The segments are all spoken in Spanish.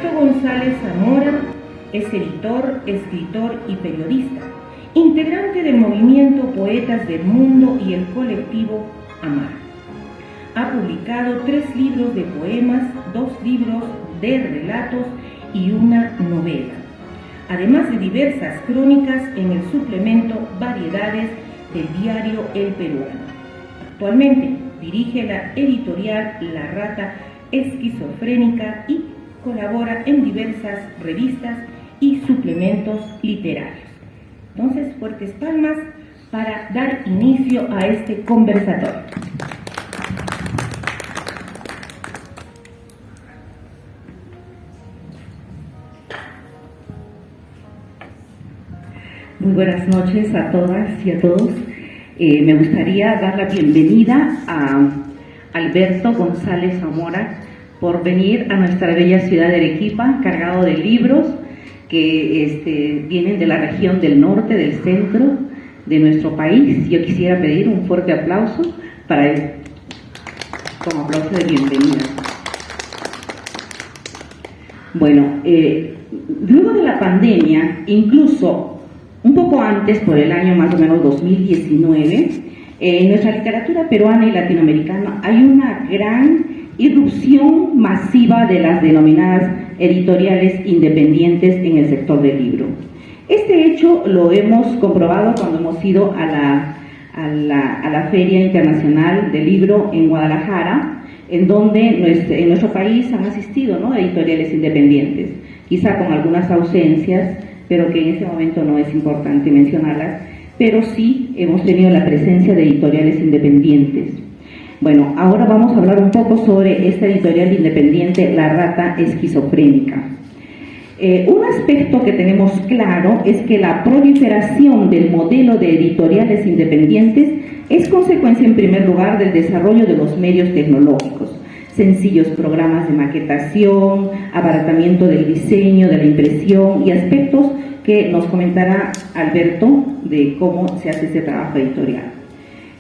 Alberto González Zamora es editor, escritor y periodista, integrante del movimiento Poetas del Mundo y el colectivo Amar. Ha publicado 3 libros de poemas, 2 libros de relatos y una novela, además de diversas crónicas en el suplemento Variedades del diario El Peruano. Actualmente dirige la editorial La Rata Esquizofrénica y colabora en diversas revistas y suplementos literarios. Entonces, fuertes palmas para dar inicio a este conversatorio. Muy buenas noches a todas y a todos. Me gustaría dar la bienvenida a Alberto González Zamora por venir a nuestra bella ciudad de Arequipa, cargado de libros que vienen de la región del norte, del centro de nuestro país. Yo quisiera pedir un fuerte aplauso para él, como aplauso de bienvenida. Bueno, luego de la pandemia, incluso un poco antes, por el año más o menos 2019, en nuestra literatura peruana y latinoamericana hay una gran irrupción masiva de las denominadas editoriales independientes en el sector del libro. Este hecho lo hemos comprobado cuando hemos ido a la Feria Internacional del Libro en Guadalajara, en donde en nuestro país han asistido, ¿no?, editoriales independientes, quizá con algunas ausencias, pero que en ese momento no es importante mencionarlas, pero sí hemos tenido la presencia de editoriales independientes. Bueno, ahora vamos a hablar un poco sobre esta editorial independiente, La Rata Esquizofrénica. Un aspecto que tenemos claro es que la proliferación del modelo de editoriales independientes es consecuencia, en primer lugar, del desarrollo de los medios tecnológicos, sencillos programas de maquetación, abaratamiento del diseño, de la impresión y aspectos que nos comentará Alberto de cómo se hace este trabajo editorial.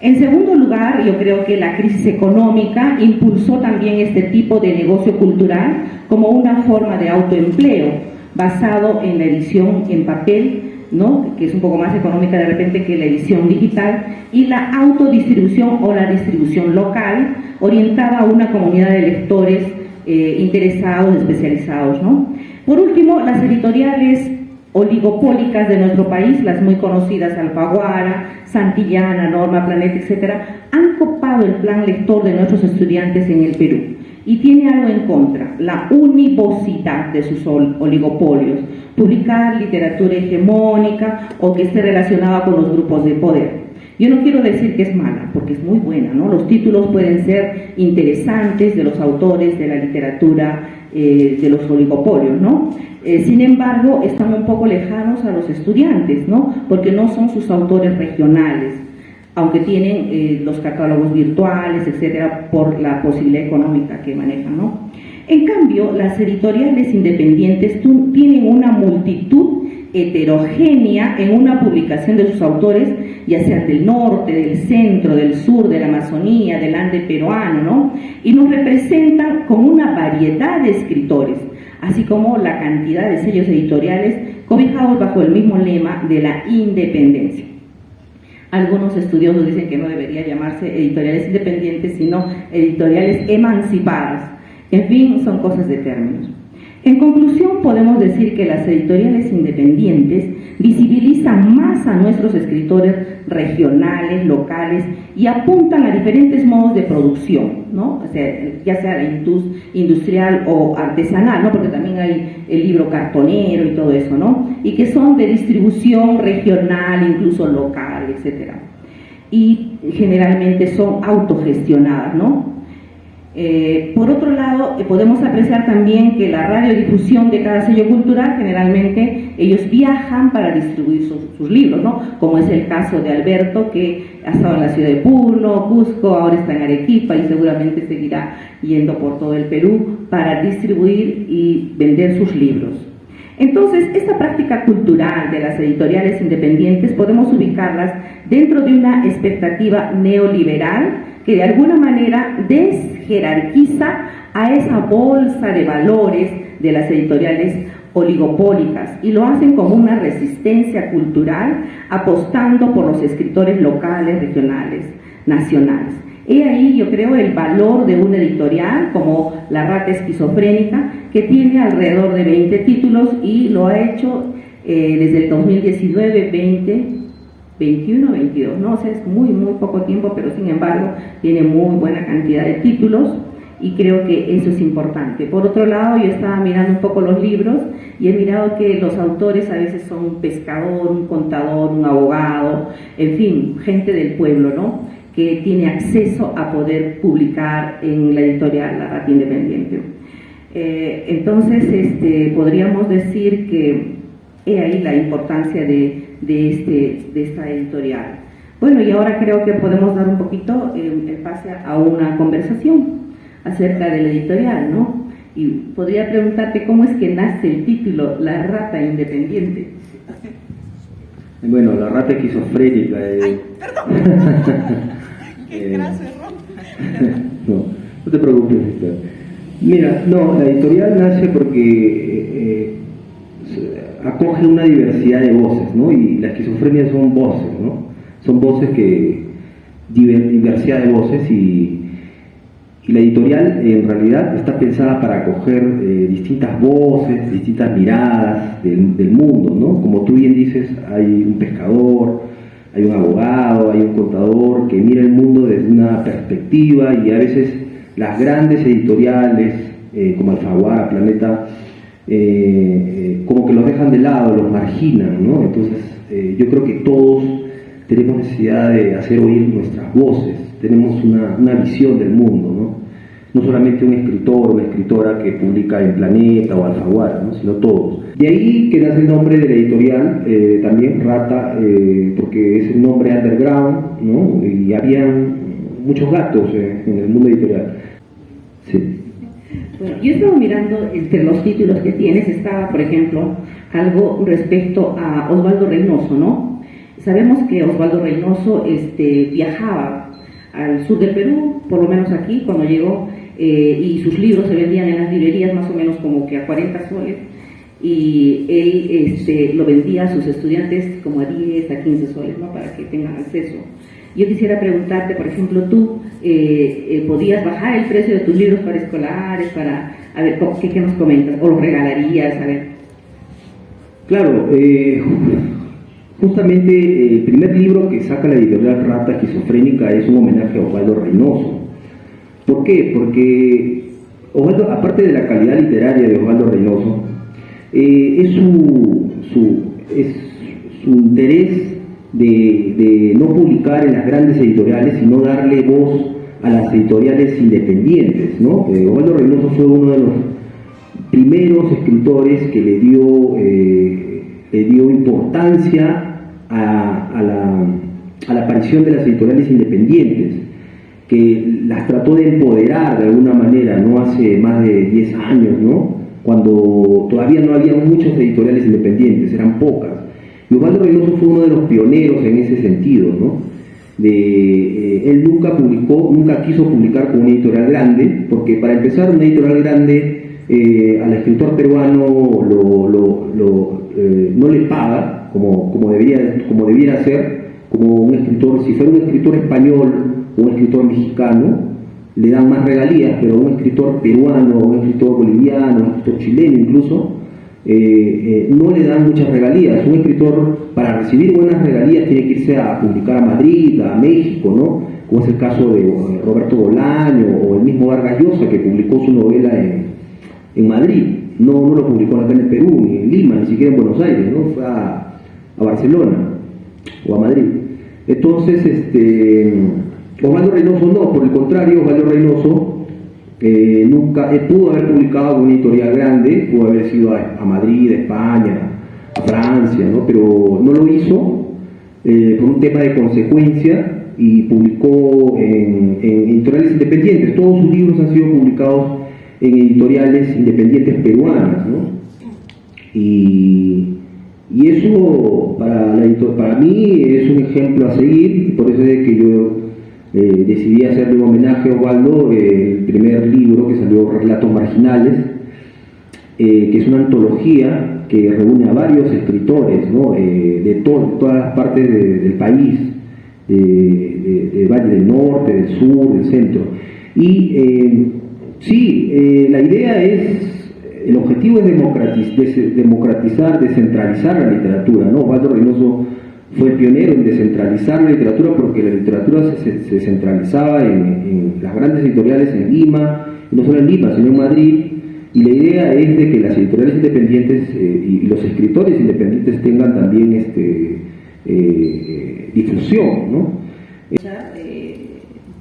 En segundo lugar, yo creo que la crisis económica impulsó también este tipo de negocio cultural como una forma de autoempleo basado en la edición en papel, ¿no?, que es un poco más económica de repente que la edición digital, y la autodistribución o la distribución local orientada a una comunidad de lectores interesados, especializados, ¿no? Por último, las editoriales oligopólicas de nuestro país, las muy conocidas Alfaguara, Santillana, Norma, Planeta, etcétera, han copado el plan lector de nuestros estudiantes en el Perú. Y tiene algo en contra: la univocidad de sus oligopolios, publicar literatura hegemónica o que esté relacionada con los grupos de poder. Yo no quiero decir que es mala, porque es muy buena, ¿no? Los títulos pueden ser interesantes de los autores de la literatura de los oligopolios, ¿no? Sin embargo, están un poco lejanos a los estudiantes, ¿no?, porque no son sus autores regionales, aunque tienen los catálogos virtuales, etcétera, por la posibilidad económica que manejan, ¿no? En cambio, las editoriales independientes tienen una multitud heterogénea en una publicación de sus autores, ya sean del norte, del centro, del sur, de la Amazonía, del Ande peruano, ¿no?, y nos representan con una variedad de escritores, así como la cantidad de sellos editoriales cobijados bajo el mismo lema de la independencia. Algunos estudiosos dicen que no debería llamarse editoriales independientes, sino editoriales emancipadas. En fin, son cosas de términos. En conclusión, podemos decir que las editoriales independientes visibilizan más a nuestros escritores regionales, locales, y apuntan a diferentes modos de producción, ¿no? O sea, ya sea industrial o artesanal, ¿no?, porque también hay el libro cartonero y todo eso, ¿no?, y que son de distribución regional, incluso local, etcétera. Y generalmente son autogestionadas, ¿no? Por otro lado, podemos apreciar también que la radiodifusión de cada sello cultural, generalmente ellos viajan para distribuir sus libros, ¿no?, como es el caso de Alberto, que ha estado en la ciudad de Puno, Cusco, ahora está en Arequipa y seguramente seguirá yendo por todo el Perú para distribuir y vender sus libros. Entonces, esta práctica cultural de las editoriales independientes podemos ubicarlas dentro de una expectativa neoliberal que de alguna manera desjerarquiza a esa bolsa de valores de las editoriales oligopólicas, y lo hacen como una resistencia cultural, apostando por los escritores locales, regionales, nacionales. He ahí, yo creo, el valor de una editorial como La Rata Esquizofrénica, que tiene alrededor de 20 títulos y lo ha hecho desde el 2019, 20, 21, 22, ¿no? O sea, es muy poco tiempo, pero sin embargo tiene muy buena cantidad de títulos y creo que eso es importante. Por otro lado, yo estaba mirando un poco los libros y he mirado que los autores a veces son un pescador, un contador, un abogado, en fin, gente del pueblo, ¿no?, que tiene acceso a poder publicar en la editorial La Rata Independiente. Entonces, podríamos decir que he ahí la importancia de esta editorial. Bueno, y ahora creo que podemos dar un poquito el pase a una conversación acerca de la editorial, ¿no? Y podría preguntarte cómo es que nace el título La Rata Independiente. Bueno, La Rata Esquizofrénica. ¡Ay, perdón! ¡Qué graso error! No te preocupes. Mira, no, la editorial nace porque acoge una diversidad de voces, ¿no? Y la esquizofrenia son voces, ¿no? Son voces diversidad de voces y la editorial en realidad está pensada para acoger distintas voces, distintas miradas del mundo, ¿no? Como tú bien dices, hay un pescador, hay un abogado, hay un contador que mira el mundo desde una perspectiva, y a veces las grandes editoriales como Alfaguara, Planeta, como que los dejan de lado, los marginan, ¿no? Entonces yo creo que todos tenemos necesidad de hacer oír nuestras voces, tenemos una visión del mundo, ¿no? No solamente un escritor o una escritora que publica en Planeta o Alfaguara, ¿no?, sino todos. De ahí que nace el nombre de la editorial, también Rata, porque es el nombre underground, ¿no? Y habían muchos gatos en el mundo editorial. Sí. Bueno, yo estaba mirando entre los títulos que tienes, estaba, por ejemplo, algo respecto a Osvaldo Reynoso, ¿no? Sabemos que Osvaldo Reynoso viajaba al sur del Perú, por lo menos aquí, cuando llegó, y sus libros se vendían en las librerías más o menos como que a 40 soles, y él lo vendía a sus estudiantes como a 10, a 15 soles, ¿no?, para que tengan acceso. Yo quisiera preguntarte, por ejemplo, tú podías bajar el precio de tus libros para escolares, para, a ver, ¿qué nos comentas? ¿O los regalarías? A ver. Claro, justamente el primer libro que saca la editorial Rata Esquizofrénica es un homenaje a Osvaldo Reynoso. ¿Por qué? Porque Osvaldo, aparte de la calidad literaria de Osvaldo Reynoso, es su interés de no publicar en las grandes editoriales, sino darle voz a las editoriales independientes, ¿no? Osvaldo Reynoso fue uno de los primeros escritores que le dio importancia a la aparición de las editoriales independientes, que las trató de empoderar de alguna manera, no hace más de 10 años, ¿no?, cuando todavía no había muchas editoriales independientes, eran pocas. Y Osvaldo Reynoso fue uno de los pioneros en ese sentido, ¿no? Él nunca quiso publicar con una editorial grande, porque para empezar, una editorial grande al escritor peruano no le paga como debiera ser, como un escritor. Si fuera un escritor español o un escritor mexicano, le dan más regalías, pero un escritor peruano, un escritor boliviano, un escritor chileno incluso, no le dan muchas regalías. Un escritor, para recibir buenas regalías, tiene que irse a publicar a Madrid, a México, ¿no?, como es el caso de Roberto Bolaño o el mismo Vargas Llosa, que publicó su novela en Madrid. No lo publicó acá en el Perú, ni en Lima, ni siquiera en Buenos Aires, ¿no?, fue a Barcelona o a Madrid. Entonces, Osvaldo Reynoso no, por el contrario, Osvaldo Reynoso nunca pudo haber publicado con una editorial grande, pudo haber ido a Madrid, a España, a Francia, ¿no?, pero no lo hizo por un tema de consecuencia, y publicó en editoriales independientes. Todos sus libros han sido publicados en editoriales independientes peruanas, ¿no? Y eso para mí es un ejemplo a seguir, por eso es que yo decidí hacerle un homenaje a Osvaldo. El primer libro que salió, Relatos Marginales, que es una antología que reúne a varios escritores, ¿no? De todas las partes del país, del Valle del Norte, del Sur, del Centro. Y la idea es, el objetivo es democratizar, descentralizar la literatura, ¿no? Osvaldo Reynoso fue el pionero en descentralizar la literatura, porque la literatura se centralizaba en las grandes editoriales en Lima, y no solo en Lima, sino en Madrid, y la idea es de que las editoriales independientes y los escritores independientes tengan también difusión, ¿no?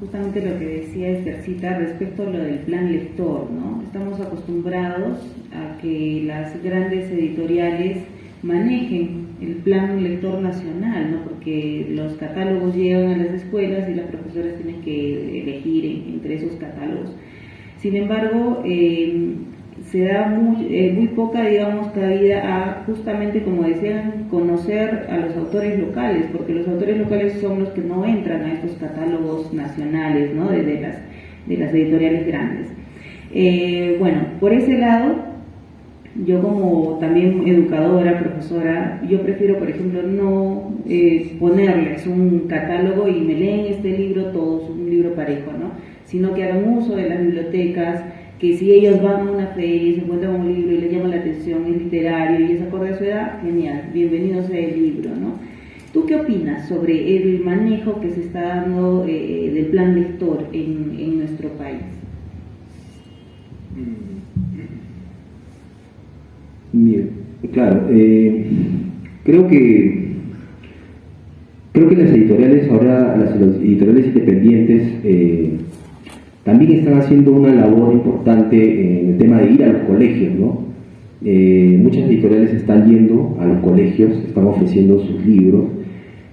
Justamente lo que decía Esthercita respecto a lo del plan lector, ¿no? Estamos acostumbrados a que las grandes editoriales manejen el plan lector nacional, ¿no? Porque los catálogos llegan a las escuelas y las profesoras tienen que elegir entre esos catálogos. Sin embargo, se da muy poca, digamos, cabida a, justamente como decían, conocer a los autores locales, porque los autores locales son los que no entran a estos catálogos nacionales, ¿no? de las editoriales grandes. Bueno, por ese lado, yo como también educadora, profesora, yo prefiero, por ejemplo, no ponerles un catálogo y me leen este libro todos, un libro parejo, ¿no? Sino que hagan uso de las bibliotecas, que si ellos van a una feria y se encuentran un libro y les llama la atención, es literario y es acorde a su edad, genial, bienvenido sea el libro, ¿no? ¿Tú qué opinas sobre el manejo que se está dando del plan lector en nuestro país? Bien, claro, creo que las editoriales ahora, las editoriales independientes, también están haciendo una labor importante en el tema de ir a los colegios, ¿no? Muchas editoriales están yendo a los colegios, están ofreciendo sus libros,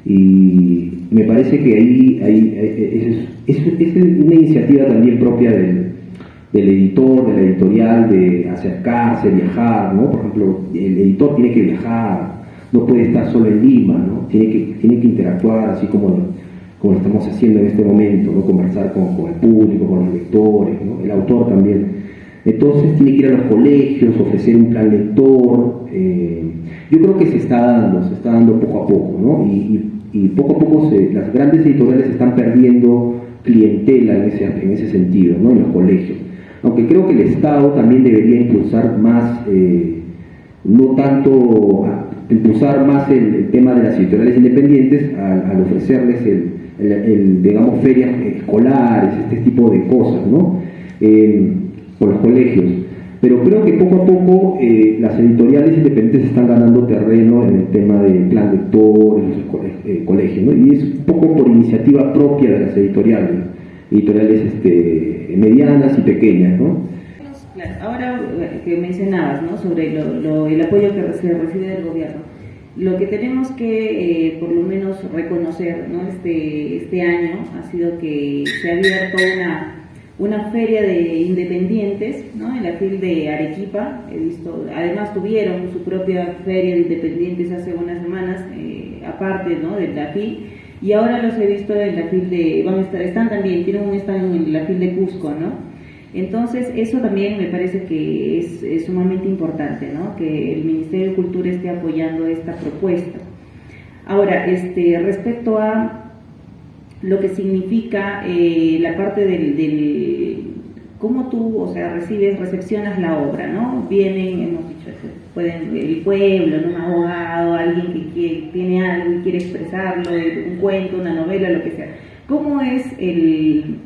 y me parece que ahí es una iniciativa también propia del editor, de la editorial, de acercarse, viajar, ¿no? Por ejemplo, el editor tiene que viajar, no puede estar solo en Lima, ¿no? Tiene que interactuar, así como lo estamos haciendo en este momento, ¿no? Conversar con el público, con los lectores, ¿no? El autor también. Entonces tiene que ir a los colegios, ofrecer un plan lector. Yo creo que se está dando poco a poco, ¿no? Y poco a poco las grandes editoriales están perdiendo clientela en ese sentido, ¿no? En los colegios. Aunque creo que el Estado también debería impulsar más, impulsar más el tema de las editoriales independientes al ofrecerles digamos, ferias escolares, este tipo de cosas, ¿no? Por los colegios. Pero creo que poco a poco las editoriales independientes están ganando terreno en el tema del plan lector en los colegios, ¿no? Y es un poco por iniciativa propia de las editoriales medianas y pequeñas, ¿no? Claro, ahora que mencionabas, ¿no? Sobre el apoyo que se recibe del gobierno, lo que tenemos que por lo menos reconocer, ¿no? Este año ha sido que se ha abierto una feria de independientes, ¿no? En la FIL de Arequipa. He visto, además tuvieron su propia feria de independientes hace unas semanas, aparte, ¿no? De la FIL, y ahora los he visto en la FIL tienen un stand en la FIL de Cusco, ¿no? Entonces, eso también me parece que es sumamente importante, ¿no? Que el Ministerio de Cultura esté apoyando esta propuesta. Ahora, respecto a lo que significa la parte del cómo tú, o sea, recepcionas la obra, ¿no? Vienen, hemos dicho, el pueblo, ¿no? Un abogado, alguien que tiene algo y quiere expresarlo, un cuento, una novela, lo que sea. ¿Cómo es el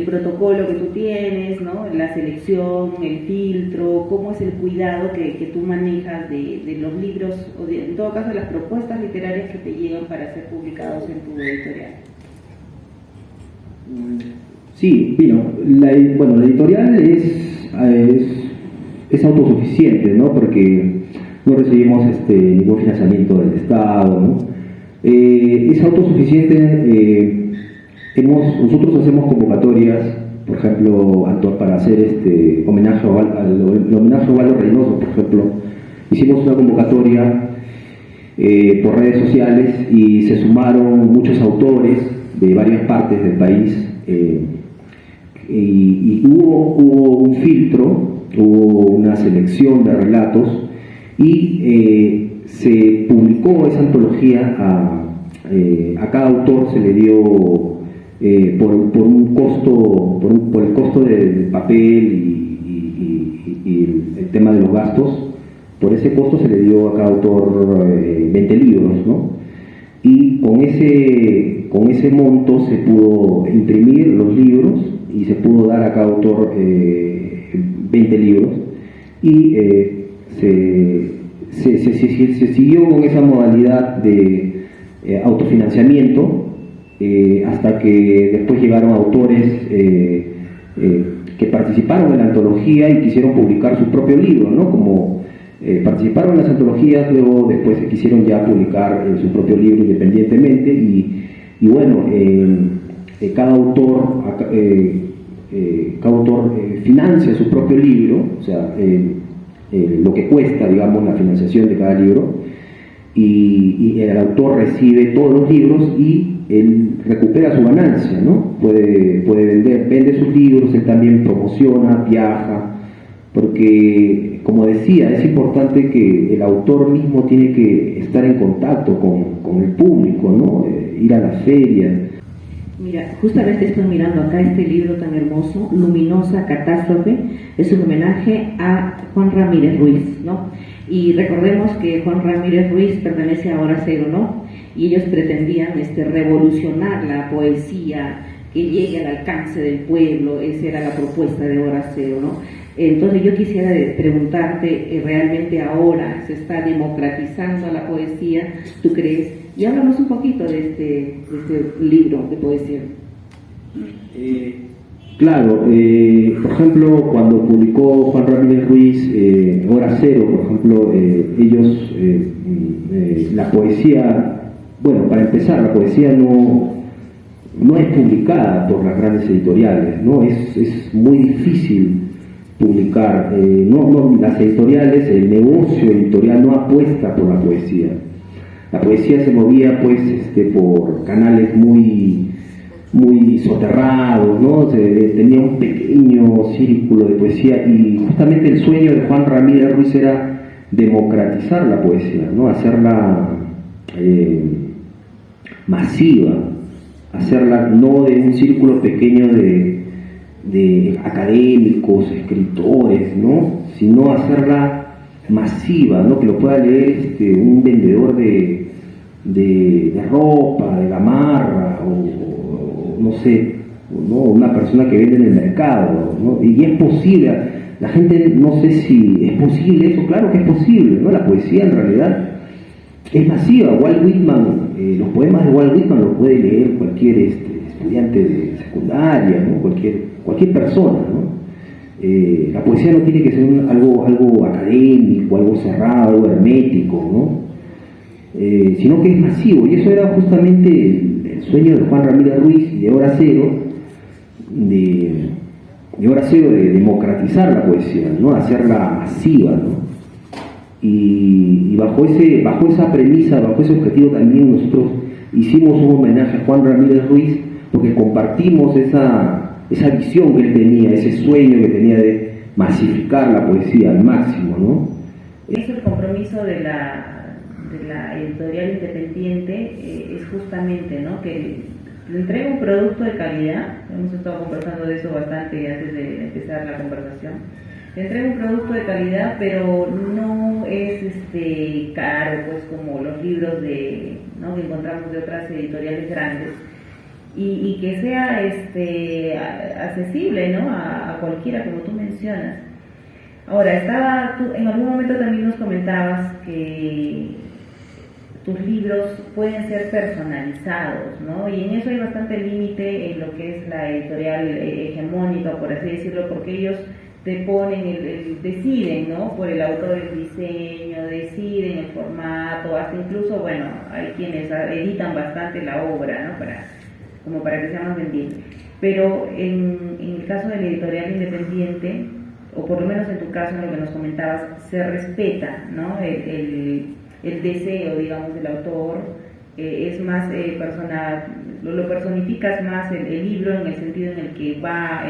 protocolo que tú tienes, ¿no? La selección, el filtro, cómo es el cuidado que tú manejas de los libros, o en todo caso las propuestas literarias que te llegan para ser publicados en tu editorial? Sí, la editorial es autosuficiente, ¿no? Porque no recibimos ningún financiamiento del Estado, ¿no? Es autosuficiente. Nosotros hacemos convocatorias, por ejemplo, para hacer homenaje a Osvaldo Reynoso, por ejemplo. Hicimos una convocatoria por redes sociales y se sumaron muchos autores de varias partes del país, y hubo un filtro hubo una selección de relatos y se publicó esa antología. A cada autor se le dio por un costo, por el costo del papel y el tema de los gastos. Por ese costo se le dio a cada autor 20 libros, ¿no? Y con ese monto se pudo imprimir los libros y se pudo dar a cada autor 20 libros y se siguió con esa modalidad de autofinanciamiento hasta que después llegaron autores que participaron en la antología y quisieron publicar su propio libro, ¿no? Como participaron en las antologías, luego después quisieron ya publicar su propio libro independientemente y bueno, cada autor financia su propio libro, o sea, lo que cuesta, digamos, la financiación de cada libro, y el autor recibe todos los libros y él recupera su ganancia, ¿no? Puede vende sus libros, él también promociona, viaja, porque, como decía, es importante que el autor mismo tiene que estar en contacto con el público, ¿no? Ir a las ferias. Mira, justamente estoy mirando acá este libro tan hermoso, Luminosa Catástrofe, es un homenaje a Juan Ramírez Ruiz, ¿no? Y recordemos que Juan Ramírez Ruiz pertenece a Hora Cero, ¿no? Y ellos pretendían revolucionar la poesía, que llegue al alcance del pueblo, esa era la propuesta de Hora Cero, ¿no? Entonces yo quisiera preguntarte, ¿realmente ahora se está democratizando la poesía? ¿Tú crees? Y háblanos un poquito de este libro de poesía. Claro, por ejemplo, cuando publicó Juan Ramírez Ruiz Hora Cero, por ejemplo, ellos, la poesía, bueno, para empezar, la poesía no es publicada por las grandes editoriales, ¿no? Es muy difícil publicar, las editoriales, el negocio editorial no apuesta por la poesía. La poesía se movía pues por canales muy soterrados, ¿no? Tenía un pequeño círculo de poesía y justamente el sueño de Juan Ramírez Ruiz era democratizar la poesía, ¿no? Hacerla masiva, hacerla no de un círculo pequeño de académicos, escritores, ¿no? Sino hacerla masiva, ¿no? Que lo pueda leer un vendedor de ropa, de gamarra, o no sé, ¿no? Una persona que vende en el mercado, ¿no? Y es posible, la gente no sé si es posible eso, claro que es posible, ¿no? La poesía en realidad es masiva. Walt Whitman, los poemas de Walt Whitman los puede leer cualquier estudiante de secundaria, ¿no? Cualquier persona, ¿no? La poesía no tiene que ser algo académico, algo cerrado, algo hermético, ¿no? Sino que es masivo, y eso era justamente el sueño de Juan Ramírez Ruiz y de Hora Cero, de democratizar la poesía, ¿no? Hacerla masiva, ¿no? Y bajo esa premisa, bajo ese objetivo también nosotros hicimos un homenaje a Juan Ramírez Ruiz, porque compartimos esa visión que él tenía, ese sueño que tenía de masificar la poesía al máximo, ¿no? Es el compromiso de la editorial independiente, es justamente, ¿no? Que le entrega un producto de calidad. Hemos estado conversando de eso bastante antes de empezar la conversación. Le entrega un producto de calidad, pero no es caro, pues, como los libros ¿no? que encontramos de otras editoriales grandes. Y que sea accesible, ¿no? a cualquiera, como tú mencionas. Ahora, tú en algún momento también nos comentabas que tus libros pueden ser personalizados, ¿no? Y en eso hay bastante límite en lo que es la editorial hegemónica, por así decirlo, porque ellos te ponen, deciden, ¿no? Por el autor el diseño, deciden el formato, hasta incluso, bueno, hay quienes editan bastante la obra, ¿no? Como para que sea más vendible. Pero en el caso de la editorial independiente, o por lo menos en tu caso, en lo que nos comentabas, se respeta, ¿no? el deseo, digamos, del autor, es más personal, lo personificas más el libro en el sentido en el que va,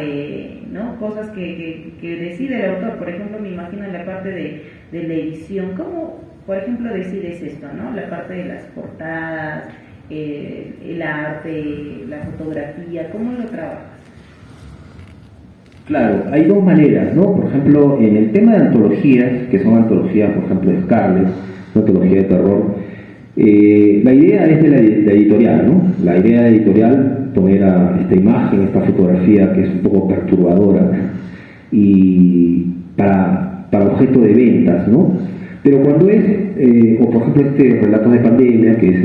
¿no? Cosas que decide el autor. Por ejemplo, me imagino en la parte de la edición, ¿cómo, por ejemplo, decides esto, ¿no? La parte de las portadas, el arte, la fotografía, ¿cómo lo trabajas? Claro, hay dos maneras, ¿no? Por ejemplo, en el tema de antologías, que son antologías, por ejemplo, de Scarlett, una antología de terror, la idea es de la editorial, ¿no? La idea editorial poner esta imagen, esta fotografía que es un poco perturbadora y para objeto de ventas, ¿no? Pero cuando es, o por ejemplo este relato de pandemia, que es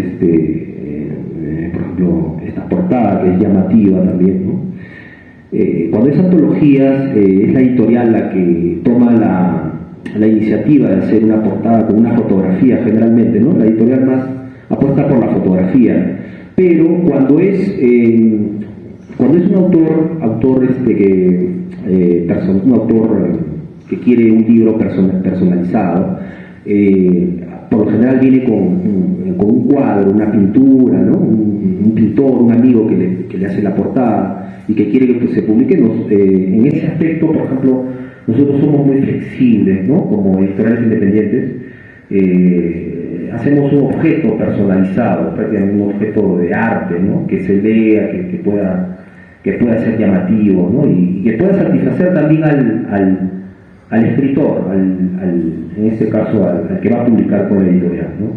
por ejemplo esta portada que es llamativa también, ¿no? Cuando es antologías, es la editorial la que toma la iniciativa de hacer una portada con una fotografía generalmente, ¿no? La editorial más apuesta por la fotografía, pero cuando es un autor un autor que quiere un libro personalizado, por lo general viene con un cuadro, una pintura, ¿no? Un pintor, un amigo que le hace la portada y que quiere que se publique. En ese aspecto, por ejemplo, nosotros somos muy flexibles, ¿no? Como editoriales independientes, hacemos un objeto personalizado, prácticamente un objeto de arte, ¿no? Que se lea, que pueda ser llamativo, ¿no? Y que pueda satisfacer también al escritor, en este caso al que va a publicar con la editorial, ¿no?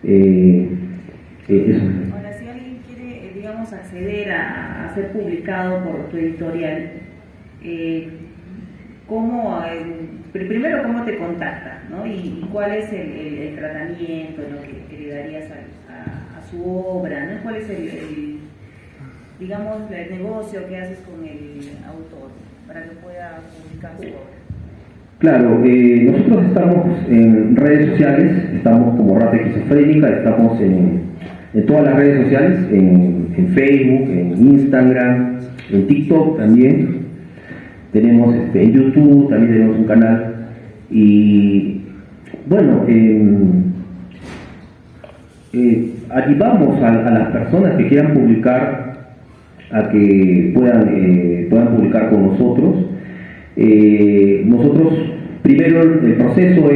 Eso. Ahora, si alguien quiere, digamos, acceder a ser publicado por tu editorial, primero cómo te contacta, ¿no? Y cuál es el tratamiento, ¿no? que le darías a su obra, ¿no? ¿Cuál es digamos, el negocio que haces con el autor para que pueda publicar su obra? Claro, nosotros estamos en redes sociales, estamos como Rata Esquizofrénica, estamos en todas las redes sociales, en Facebook, en Instagram, en TikTok también, tenemos en YouTube, también tenemos un canal, y bueno, animamos a las personas que quieran publicar a que puedan publicar con nosotros. Nosotros primero el proceso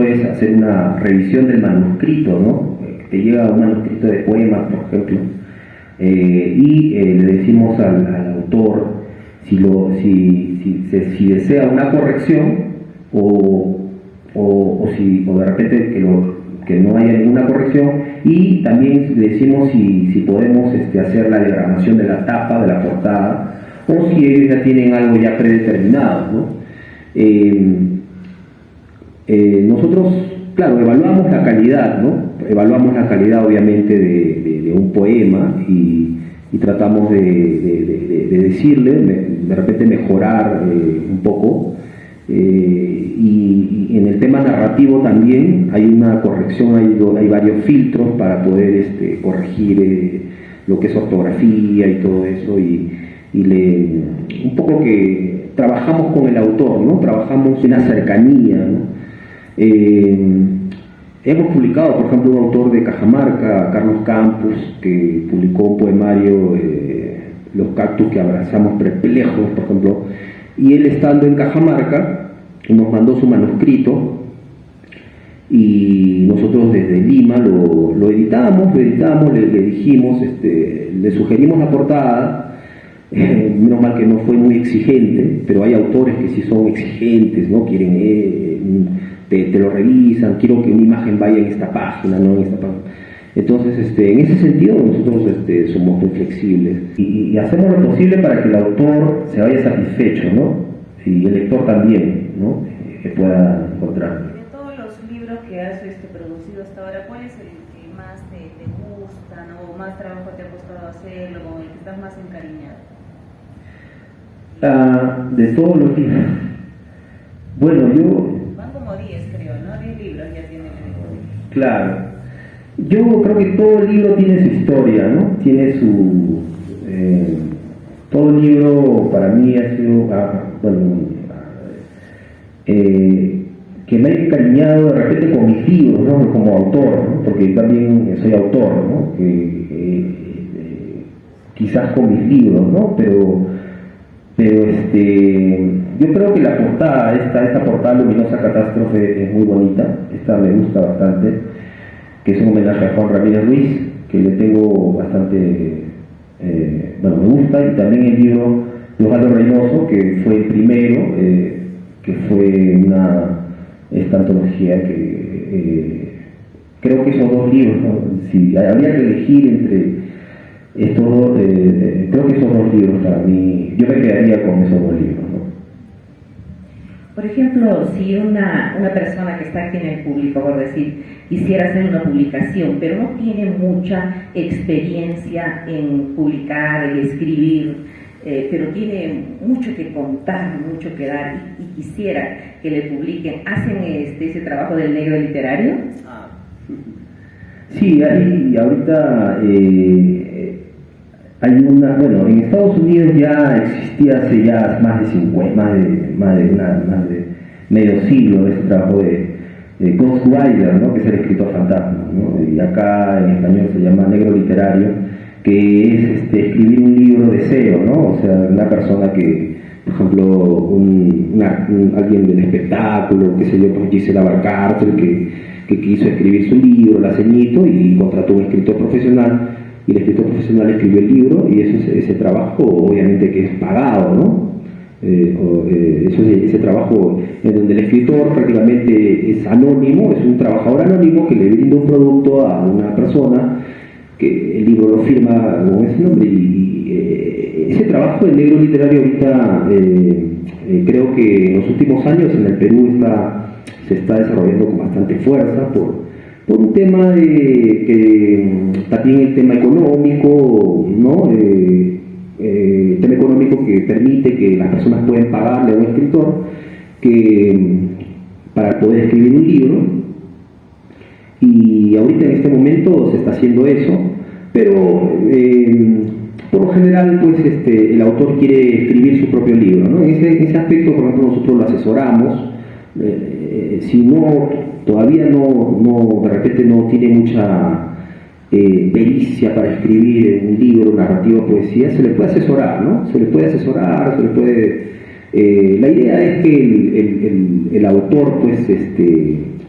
es hacer una revisión del manuscrito, ¿no? Te llega un manuscrito de poemas, por ejemplo, y le decimos al autor si desea una corrección o de repente que no haya ninguna corrección, y también le decimos si podemos hacer la diagramación de la tapa, de la portada, o si ellos ya tienen algo ya predeterminado, ¿no? Nosotros, claro, evaluamos la calidad, ¿no? Evaluamos la calidad obviamente de un poema y tratamos de decirle, de repente mejorar un poco, y en el tema narrativo también hay una corrección, hay varios filtros para poder corregir lo que es ortografía y todo eso, y un poco que trabajamos con el autor, ¿no? Trabajamos en la cercanía, ¿no? Hemos publicado, por ejemplo, un autor de Cajamarca, Carlos Campos, que publicó un poemario, Los cactus que abrazamos perplejos, por ejemplo, y él estando en Cajamarca nos mandó su manuscrito y nosotros desde Lima lo editamos, le dijimos, le sugerimos la portada. Menos mal que no fue muy exigente, pero hay autores que sí son exigentes, ¿no? Quieren, te lo revisan, quiero que una imagen vaya en esta página, no en esta página. Entonces, en ese sentido nosotros somos muy flexibles y hacemos lo posible para que el autor se vaya satisfecho, ¿no? Y el lector también, ¿no? Que pueda encontrar. De todos los libros que has producido hasta ahora, ¿cuál es el que más te gusta, ¿no? O más trabajo te ha costado hacerlo, o el que estás más encariñado? De todos los libros. Bueno, van como 10, creo, ¿no? 10 libros ya tiene el editor. Claro. Yo creo que todo libro tiene su historia, ¿no? Tiene su... todo libro para mí ha sido... que me he encariñado de repente con mis libros, ¿no? Como autor, ¿no? Porque también soy autor, ¿no? Quizás con mis libros, ¿no? Pero yo creo que la portada, esta portada Luminosa Catástrofe es muy bonita, esta me gusta bastante, que es un homenaje a Juan Ramírez Ruiz, que le tengo bastante, me gusta, y también el libro de Osvaldo Reynoso, que fue el primero, que fue esta antología que creo que esos dos libros, ¿no? Si habría que elegir entre estos dos, creo que esos dos libros para mí, yo me quedaría con esos dos libros, ¿no? Por ejemplo, si una persona que está aquí en el público, por decir, quisiera hacer una publicación, pero no tiene mucha experiencia en publicar, en escribir, pero tiene mucho que contar, mucho que dar, y quisiera que le publiquen, ¿hacen ese trabajo del negro literario? Sí, ahorita hay en Estados Unidos ya existía hace ya más de medio siglo ese trabajo de Ghostwriter, ¿no? Que es el escritor fantasma, ¿no? Y acá en español se llama negro literario, que es escribir un libro de SEO, ¿no? O sea, una persona que, por ejemplo, alguien del espectáculo, qué sé yo, pues Gisela Barcárcel, que quiso escribir su libro, La Ceñito, y contrató un escritor profesional, y el escritor profesional escribió el libro, y ese trabajo obviamente que es pagado, ¿no? Ese trabajo en donde el escritor prácticamente es anónimo, es un trabajador anónimo que le brinda un producto a una persona, que el libro lo firma con ese nombre, y ese trabajo del negro literario ahorita creo que en los últimos años en el Perú se está desarrollando con bastante fuerza por un tema también el tema económico, ¿no? El tema económico que permite que las personas puedan pagarle a un escritor para poder escribir un libro, y ahorita en este momento se está haciendo eso, pero por lo general pues el autor quiere escribir su propio libro, ¿no? En ese aspecto, por ejemplo, nosotros lo asesoramos. Si todavía de repente no tiene mucha pericia para escribir un libro, narrativa, poesía, se le puede asesorar, ¿no? Se le puede, la idea es que el autor pues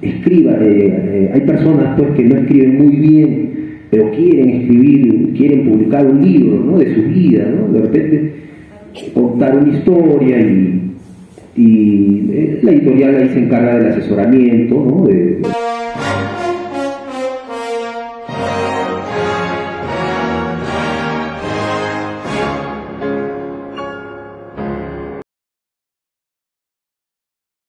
escriba. Hay personas pues que no escriben muy bien, pero quieren escribir, quieren publicar un libro, ¿no? De su vida, ¿no? De repente contar una historia, y la editorial ahí se encarga del asesoramiento, ¿no?